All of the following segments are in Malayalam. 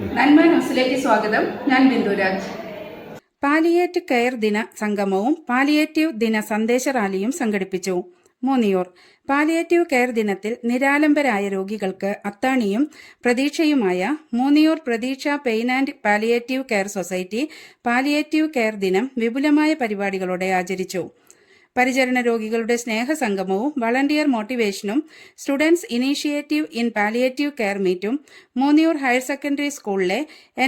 നന്മ ന്യൂസിലേക്ക് സ്വാഗതം. ഞാൻ ബിന്ദുരാജ്. പാലിയേറ്റ് കെയർ ദിന സംഗമവും പാലിയേറ്റീവ് ദിന സന്ദേശ റാലിയും സംഘടിപ്പിച്ചു. മൂന്നിയൂർ പാലിയേറ്റീവ് കെയർ ദിനത്തിൽ നിരാലംബരായ രോഗികൾക്ക് അത്താണിയും പ്രതീക്ഷയുമായ മൂന്നിയൂർ പ്രതീക്ഷ pain and palliative care society palliative care ദിനം വിപുലമായ പരിപാടികളോടെ ആചരിച്ചു. പരിചരണ രോഗികളുടെ സ്നേഹസംഗമവും വളണ്ടിയർ മോട്ടിവേഷനും students initiative in palliative care മീറ്റും മൂന്നിയൂർ ഹയർ സെക്കൻഡറി സ്കൂളിലെ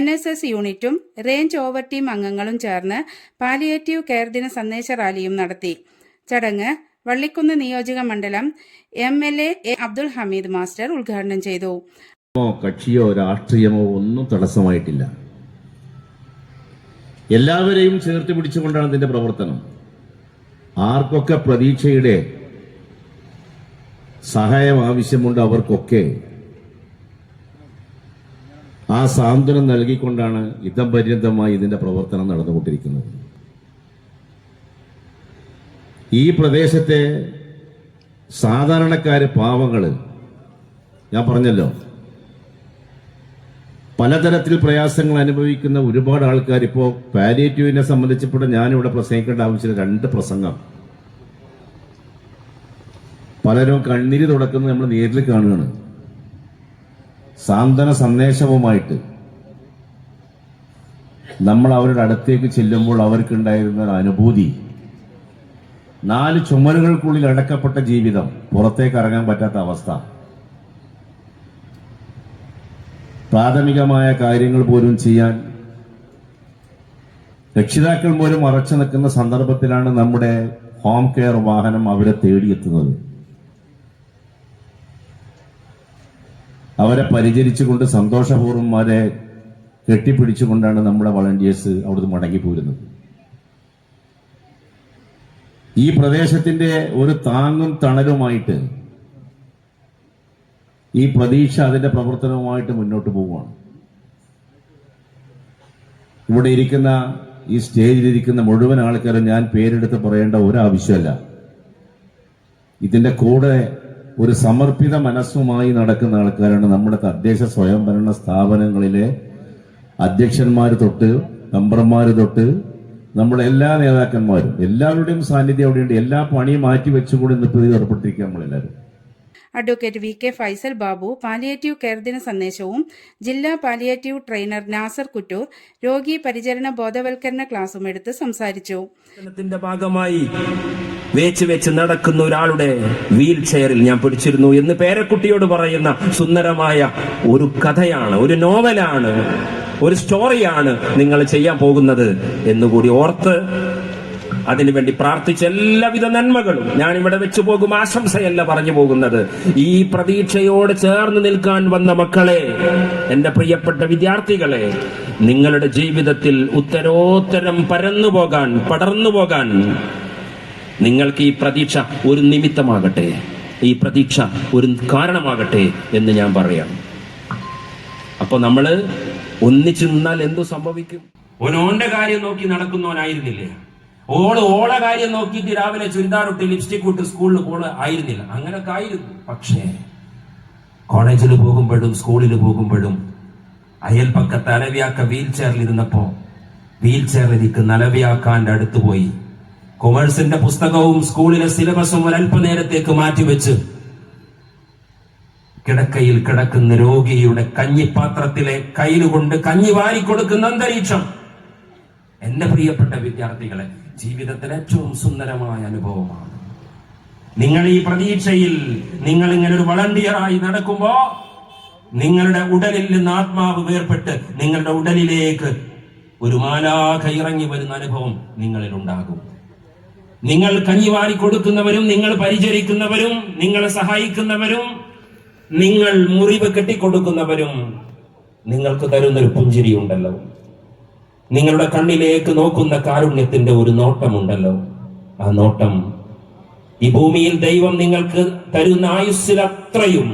NSS യൂണിറ്റും റേഞ്ച് ഓവർ ടീം അംഗങ്ങളും ചേർന്ന് പാലിയേറ്റീവ് കെയർ ദിന സന്ദേശ റാലിയും നടത്തി. ചടങ്ങ് വള്ളിക്കുന്ന് നിയോജക മണ്ഡലം MLA അബ്ദുൽ ഹമീദ് മാസ്റ്റർ ഉദ്ഘാടനം ചെയ്തു. കക്ഷിയോ രാഷ്ട്രീയമോ ഒന്നും തടസ്സമായിട്ടില്ല. എല്ലാവരെയും ചേർത്ത് പിടിച്ചുകൊണ്ടാണ് ഇതിന്റെ പ്രവർത്തനം. ആർക്കൊക്കെ പ്രതീക്ഷയുടെ സഹായം ആവശ്യമുണ്ട് അവർക്കൊക്കെ ആ സാന്ത്വനം നൽകിക്കൊണ്ടാണ് ഇതം പര്യന്തമായി ഇതിന്റെ പ്രവർത്തനം നടന്നുകൊണ്ടിരിക്കുന്നത്. ഈ പ്രദേശത്തെ സാധാരണക്കാര്, പാവങ്ങള്, ഞാൻ പറഞ്ഞല്ലോ, പലതരത്തിൽ പ്രയാസങ്ങൾ അനുഭവിക്കുന്ന ഒരുപാട് ആൾക്കാർ ഇപ്പോൾ പാലിയേറ്റീവിനെ സംബന്ധിച്ചപ്പോൾ ഞാനിവിടെ പ്രസംഗിക്കേണ്ട ആവശ്യമില്ല. 2 പ്രസംഗം പലരും കണ്ണീര് തുടക്കുന്നത് നമ്മൾ നേരിൽ കാണുകയാണ്. സാന്ത്വന സന്ദേശവുമായിട്ട് നമ്മൾ അവരുടെ അടുത്തേക്ക് ചെല്ലുമ്പോൾ അവർക്കുണ്ടായിരുന്ന അനുഭൂതി, 4 ചുമരുകൾക്കുള്ളിൽ അടക്കപ്പെട്ട ജീവിതം, പുറത്തേക്ക് ഇറങ്ങാൻ പറ്റാത്ത അവസ്ഥ, പ്രാഥമികമായ കാര്യങ്ങൾ പോലും ചെയ്യാൻ രക്ഷിതാക്കൾ പോലും മറച്ചു നിൽക്കുന്ന സന്ദർഭത്തിലാണ് നമ്മുടെ ഹോം കെയർ വാഹനം അവരെ തേടിയെത്തുന്നത്. അവരെ പരിചരിച്ചുകൊണ്ട് സന്തോഷപൂർവ്വം അവരെ കെട്ടിപ്പിടിച്ചുകൊണ്ടാണ് നമ്മുടെ വളണ്ടിയേഴ്സ് അവിടുന്ന് മടങ്ങിപ്പോരുന്നത്. ഈ പ്രദേശത്തിന്റെ ഒരു താങ്ങും തണലുമായിട്ട് ഈ പ്രതീക്ഷ അതിന്റെ പ്രവർത്തനവുമായിട്ട് മുന്നോട്ട് പോവുകയാണ്. ഇവിടെ ഇരിക്കുന്ന, ഈ സ്റ്റേജിലിരിക്കുന്ന മുഴുവൻ ആൾക്കാരും ഞാൻ പേരെടുത്ത് പറയേണ്ട ഒരാവശ്യമല്ല. ഇതിന്റെ കൂടെ ഒരു സമർപ്പിത മനസ്സുമായി നടക്കുന്ന ആൾക്കാരാണ് നമ്മുടെ തദ്ദേശ സ്വയംഭരണ സ്ഥാപനങ്ങളിലെ അധ്യക്ഷന്മാര് തൊട്ട് മെമ്പർമാര് തൊട്ട് നമ്മുടെ എല്ലാ നേതാക്കന്മാരും. എല്ലാവരുടെയും സാന്നിധ്യം അവിടെയുണ്ട്. എല്ലാ പണിയും മാറ്റി വെച്ചുകൂടി ഇന്ന് ഏർപ്പെട്ടിരിക്കുക നമ്മളെല്ലാവരും. Advocate VK Faisal Babu palliative care ദിന സന്ദേശവും ജില്ലാ പാലിയേറ്റീവ് ട്രെയിനർ നാസർ കുറ്റൂർ രോഗി പരിചരണ ബോധവൽക്കരണ ക്ലാസും എടുത്ത് സംസാരിച്ചു. ത്തിന്റെ ഭാഗമായി വെച്ച് നടക്കുന്ന ഒരാളുടെ വീൽ ചെയറിൽ ഞാൻ പിടിച്ചിരുന്നു എന്ന് പേരക്കുട്ടിയോട് പറയുന്ന സുന്ദരമായ ഒരു കഥയാണ്, ഒരു നോവലാണ്, ഒരു സ്റ്റോറിയാണ് നിങ്ങൾ ചെയ്യാൻ പോകുന്നത് എന്നുകൂടി ഓർത്ത് അതിനുവേണ്ടി പ്രാർത്ഥിച്ച എല്ലാവിധ നന്മകളും ഞാൻ ഇവിടെ വെച്ചു പോകും. ആശംസയല്ല പറഞ്ഞു പോകുന്നത്. ഈ പ്രതീക്ഷയോട് ചേർന്ന് നിൽക്കാൻ വന്ന മക്കളെ, എന്റെ പ്രിയപ്പെട്ട വിദ്യാർത്ഥികളെ, നിങ്ങളുടെ ജീവിതത്തിൽ ഉത്തരോത്തരം പടർന്നു പോകാൻ നിങ്ങൾക്ക് ഈ പ്രതീക്ഷ ഒരു നിമിത്തമാകട്ടെ, ഈ പ്രതീക്ഷ ഒരു കാരണമാകട്ടെ എന്ന് ഞാൻ പറയാം. അപ്പൊ നമ്മള് ഒന്നിച്ചു നിന്നാൽ എന്തു സംഭവിക്കും? ഓനോന്റെ കാര്യം നോക്കി നടക്കുന്നവനായിരുന്നില്ലേ, ഓളെ കാര്യം നോക്കിയിട്ട് രാവിലെ ചുരിദാറിട്ട് ലിപ്സ്റ്റിക് ഇട്ട് സ്കൂളിൽ പോള് ആയിരുന്നില്ല. അങ്ങനൊക്കെ ആയിരുന്നു. പക്ഷേ കോളേജിൽ പോകുമ്പോഴും സ്കൂളിൽ പോകുമ്പോഴും അയൽപക്കത്ത് അലവിയാക്ക വീൽ ചെയറിൽ ഇരുന്നപ്പോ വീൽ ചെയറിലേക്ക് അലവിയാക്കാന്റെ അടുത്ത് പോയി കൊമേഴ്സിന്റെ പുസ്തകവും സ്കൂളിലെ സിലബസും ഒരല്പനേരത്തേക്ക് മാറ്റിവെച്ച് കിടക്കയിൽ കിടക്കുന്ന രോഗിയുടെ കഞ്ഞിപ്പാത്രത്തിലെ കയ്യിലുകൊണ്ട് കഞ്ഞി വാരിക്കൊടുക്കുന്ന അന്തരീക്ഷം. എന്റെ പ്രിയപ്പെട്ട വിദ്യാർത്ഥികളെ, ജീവിതത്തിലെ ഏറ്റവും സുന്ദരമായ അനുഭവമാണ്. നിങ്ങൾ ഈ പ്രതീക്ഷയിൽ നിങ്ങൾ ഇങ്ങനെ ഒരു വളണ്ടിയറായി നടക്കുമ്പോ നിങ്ങളുടെ ഉടലിൽ നിന്ന് ആത്മാവ് വേർപെട്ട് നിങ്ങളുടെ ഉടലിലേക്ക് ഒരു മാലാഖ ഇറങ്ങി വരുന്ന അനുഭവം നിങ്ങളിൽ ഉണ്ടാകും. നിങ്ങൾ കഞ്ഞിവാരി കൊടുക്കുന്നവരും നിങ്ങൾ പരിചരിക്കുന്നവരും നിങ്ങളെ സഹായിക്കുന്നവരും നിങ്ങൾ മുറിവ് കെട്ടിക്കൊടുക്കുന്നവരും നിങ്ങൾക്ക് തരുന്നൊരു പുഞ്ചിരി ഉണ്ടല്ലോ, നിങ്ങളുടെ കണ്ണിലേക്ക് നോക്കുന്ന കാരുണ്യത്തിന്റെ ഒരു നോട്ടമുണ്ടല്ലോ. ആ നോട്ടം ഈ ഭൂമിയിൽ ദൈവം നിങ്ങൾക്ക് തരുന്ന ആയുസ്സിലത്രയും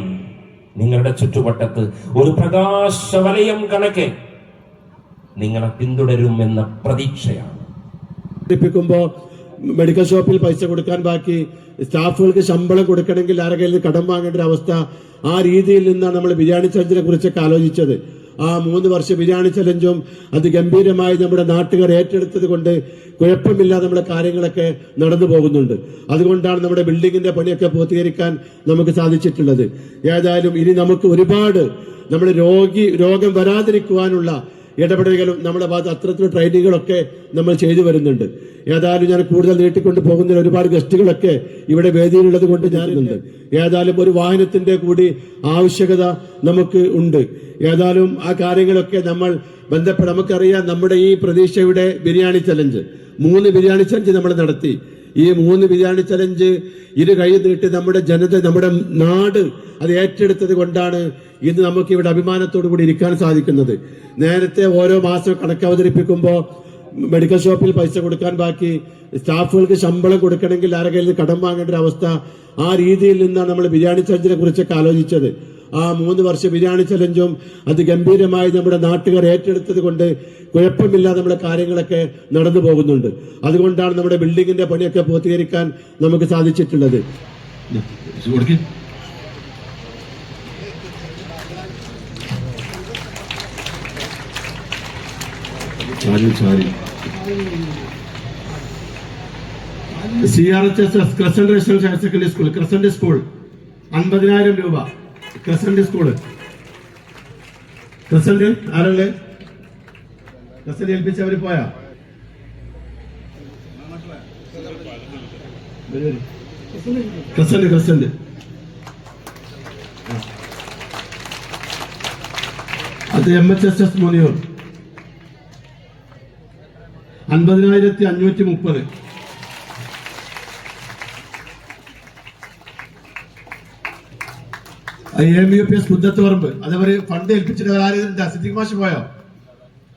നിങ്ങളുടെ ചുറ്റുവട്ടത്ത് ഒരു പ്രകാശവലയം കണക്കെ നിങ്ങളെ പിന്തുടരുമെന്ന പ്രതീക്ഷയാണ്. മെഡിക്കൽ ഷോപ്പിൽ പൈസ കൊടുക്കാൻ ബാക്കി, സ്റ്റാഫുകൾക്ക് ശമ്പളം കൊടുക്കണമെങ്കിൽ ആരുടെ കയ്യിൽ നിന്ന് കടം വാങ്ങേണ്ട ഒരു അവസ്ഥ, ആ രീതിയിൽ നിന്നാണ് നമ്മൾ ബിരിയാണി ചർച്ചിനെ കുറിച്ചൊക്കെ ആലോചിച്ചത്. ആ 3 വർഷ ബിരിയാണി ചലഞ്ചും അതിഗംഭീരമായി നമ്മുടെ നാട്ടുകാർ ഏറ്റെടുത്തത് കൊണ്ട് കുഴപ്പമില്ലാതെ നമ്മുടെ കാര്യങ്ങളൊക്കെ നടന്നു പോകുന്നുണ്ട്. അതുകൊണ്ടാണ് നമ്മുടെ ബിൽഡിങ്ങിന്റെ പണിയൊക്കെ പൂർത്തീകരിക്കാൻ നമുക്ക് സാധിച്ചിട്ടുള്ളത്. ഏതായാലും ഇനി നമുക്ക് ഒരുപാട് നമ്മുടെ രോഗം വരാതിരിക്കുവാനുള്ള ഇടപെടലുകളും നമ്മുടെ ഭാഗത്ത് അത്തരത്തിലുള്ള ട്രെയിനിങ്ങുകളൊക്കെ നമ്മൾ ചെയ്തു വരുന്നുണ്ട്. ഏതായാലും ഞാൻ കൂടുതൽ നീട്ടിക്കൊണ്ട് പോകുന്നതിൽ ഒരുപാട് ഗസ്റ്റുകളൊക്കെ ഇവിടെ വേദിയിലുള്ളത് കൊണ്ട് ഞാനുണ്ട്. ഏതായാലും ഒരു വാഹനത്തിന്റെ കൂടി ആവശ്യകത നമുക്ക് ഉണ്ട്. ഏതായാലും ആ കാര്യങ്ങളൊക്കെ നമ്മൾ നമുക്കറിയാം, നമ്മുടെ ഈ പ്രതീക്ഷയുടെ ബിരിയാണി ചലഞ്ച് 3 ബിരിയാണി ചലഞ്ച് നമ്മൾ നടത്തി. ഈ 3 ബിരിയാണി ചലഞ്ച് കൈ നീട്ടി നമ്മുടെ ജനത, നമ്മുടെ നാട് അത് ഏറ്റെടുത്തത് കൊണ്ടാണ് ഇന്ന് നമുക്ക് ഇവിടെ അഭിമാനത്തോടു കൂടി ഇരിക്കാൻ സാധിക്കുന്നത്. നേരത്തെ ഓരോ മാസം കണക്ക് അവതരിപ്പിക്കുമ്പോൾ മെഡിക്കൽ ഷോപ്പിൽ പൈസ കൊടുക്കാൻ ബാക്കി, സ്റ്റാഫുകൾക്ക് ശമ്പളം കൊടുക്കണമെങ്കിൽ ആരുടെ കയ്യിൽ നിന്ന് കടം വാങ്ങേണ്ട ഒരു അവസ്ഥ, ആ രീതിയിൽ നിന്നാണ് നമ്മൾ ബിരിയാണി ചലഞ്ചിനെ കുറിച്ചൊക്കെ ആലോചിച്ചത്. ആ 3 വർഷ ബിരിയാണി ചലഞ്ചും അതിഗംഭീരമായി നമ്മുടെ നാട്ടുകാർ ഏറ്റെടുത്തത് കൊണ്ട് കുഴപ്പമില്ലാതെ നമ്മുടെ കാര്യങ്ങളൊക്കെ നടന്നു പോകുന്നുണ്ട്. അതുകൊണ്ടാണ് നമ്മുടെ ബിൽഡിങ്ങിന്റെ പണിയൊക്കെ പൂർത്തീകരിക്കാൻ നമുക്ക് സാധിച്ചിട്ടുള്ളത്. CRHS crescent residential higher secondary school, crescent school 50,000 രൂപ. ക്രസന്റ് സ്കൂള്, ക്രസന്റ് ആരല്ലേ? ക്രസന്റ് ഏൽപ്പിച്ചവര് പോയാ? ക്രസന്റ് അത് MHSS മുനിയൂർ 50,530. AMUPS കുന്നത്ത് പറമ്പ് അതേപോലെ ഫണ്ട് ഏൽപ്പിച്ചിട്ട് ആരും സിദ്ദിഖ് മാഷ് പോയോ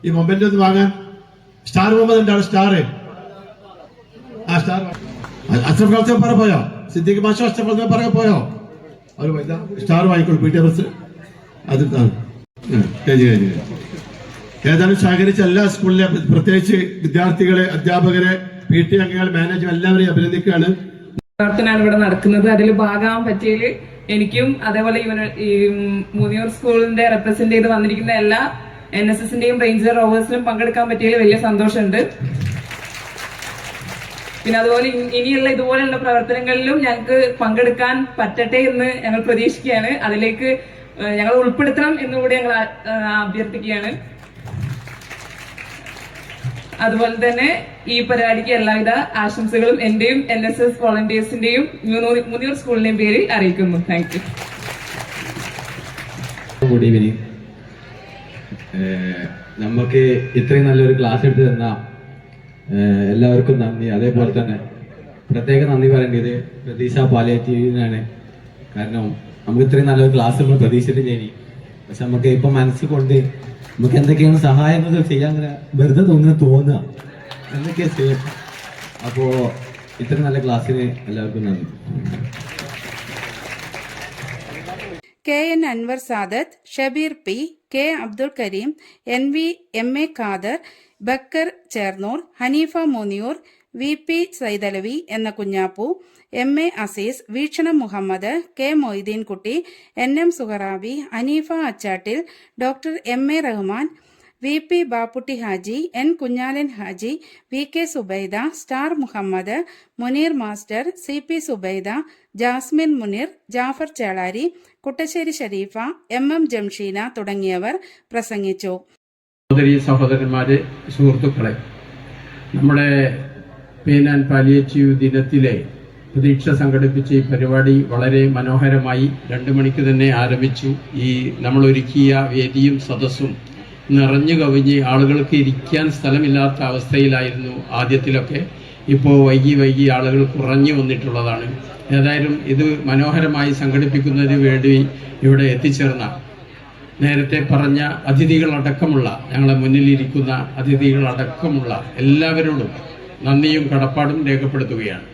ഈ മൊമെന്റ് ഒന്ന് വാങ്ങാൻ? സ്റ്റാർ മുഹമ്മദ് ഉണ്ടാവും. സ്റ്റാർ അഷ്റഫ് ഖൽസപ്പറ പോയോ? സിദ്ദിഖ് മാഷോ അഷ്റഫ് ഖൽസപ്പറ പോയോ? അവർ സ്റ്റാർ വാങ്ങിക്കോളൂ. PT ബസ് അത് ഏതായാലും സഹകരിച്ച എല്ലാ സ്കൂളിലെ പ്രത്യേകിച്ച് വിദ്യാർത്ഥികളെ, അധ്യാപകരെ, PT അംഗങ്ങൾ, മാനേജ്മെന്റ് എല്ലാവരെയും അഭിനന്ദിക്കുകയാണ്. പ്രവർത്തനമാണ് ഇവിടെ നടക്കുന്നത്. അതിൽ ഭാഗമാകാൻ പറ്റിയതിൽ എനിക്കും അതേപോലെ ഈ മുനിയൂർ സ്കൂളിന്റെ റെപ്രസെന്റ് ചെയ്ത് വന്നിരിക്കുന്ന എല്ലാ NSSന്റെയും റേഞ്ചർ റോവേഴ്സിലും പങ്കെടുക്കാൻ പറ്റിയതിൽ വലിയ സന്തോഷമുണ്ട്. പിന്നെ അതുപോലെ ഇനിയുള്ള ഇതുപോലെയുള്ള പ്രവർത്തനങ്ങളിലും ഞങ്ങൾക്ക് പങ്കെടുക്കാൻ പറ്റട്ടെ എന്ന് ഞങ്ങൾ പ്രതീക്ഷിക്കുകയാണ്. അതിലേക്ക് ഞങ്ങൾ ഉൾപ്പെടുത്തണം എന്നുകൂടി ഞങ്ങൾ അഭ്യർത്ഥിക്കുകയാണ്. അതുപോലെ തന്നെ ഈ പരിപാടിക്ക് എല്ലാവിധ ആശംസകളും എന്റെയും NSS വോളണ്ടിയേഴ്സിന്റെയും മുനിയൂർ സ്കൂളിന്റെയും പേരിൽ അറിയിക്കുന്നു. Thank you. Good evening. നമുക്ക് ഇത്രയും നല്ലൊരു ക്ലാസ് എടുത്ത് തന്ന എല്ലാവർക്കും നന്ദി. അതേപോലെ തന്നെ പ്രത്യേക നന്ദി പറയേണ്ടത് പ്രതീക്ഷ പാലിയേറ്റീവിനാണ്. കാരണം നമുക്ക് ഇത്രയും നല്ലൊരു ക്ലാസ് നമ്മൾ പ്രതീക്ഷിച്ചിട്ടില്ല. പക്ഷെ നമുക്ക് ഇപ്പൊ മനസ്സിൽ കൊണ്ട് നമുക്ക് എന്തൊക്കെയാണ് സഹായങ്ങൾ ചെയ്യാൻ വെറുതെ തോന്നുക എന്തൊക്കെയാ ചെയ്യും. അപ്പോ ഇത്ര നല്ല ക്ലാസ്സിന് എല്ലാവർക്കും നന്ദി. KN Anwar Sadath, Shabeer P, K Abdul Kareem, NV MA Khader, Backer ചേർന്നൂർ, Haneefa Muniyur, VP Saidalavi എന്ന Kunjappu, MA Azeez, Veekshanam Muhammad, K Moideenkutty, NM Suharabi, Aneefa Achattil, doctor MA Rahman, VP Bapputty Haji, N Kunhalan Haji, VK Subaida, star Muhammad, Muneer master, CP Subaida, Jasmine Muneer, Jafar Chelari, Kuttassery Shareefa, MM Jamsheena തുടങ്ങിയവർ പ്രസംഗിച്ചു. സഹോദരന്മാരെ, സുഹൃത്തുക്കളെ, നമ്മുടെ പെയിൻ ആൻഡ് പാലിയേറ്റീവ് ദിനത്തിലെ പ്രതീക്ഷ സംഘടിപ്പിച്ച ഈ പരിപാടി വളരെ മനോഹരമായി 2 മണിക്ക് തന്നെ ആരംഭിച്ചു. ഈ നമ്മൾ ഒരുക്കിയ വേദിയും സദസ്സും നിറഞ്ഞു കവിഞ്ഞ് ആളുകൾക്ക് ഇരിക്കാൻ സ്ഥലമില്ലാത്ത അവസ്ഥയിലായിരുന്നു ആദ്യത്തിലൊക്കെ. ഇപ്പോൾ വൈകി ആളുകൾ കുറഞ്ഞു വന്നിട്ടുള്ളതാണ്. ഏതായാലും ഇത് മനോഹരമായി സംഘടിപ്പിക്കുന്നതിന് വേണ്ടി ഇവിടെ എത്തിച്ചേർന്ന നേരത്തെ പറഞ്ഞ അതിഥികളടക്കമുള്ള, ഞങ്ങളെ മുന്നിലിരിക്കുന്ന അതിഥികളടക്കമുള്ള എല്ലാവരോടും നന്ദിയും കടപ്പാടും രേഖപ്പെടുത്തുകയാണ്.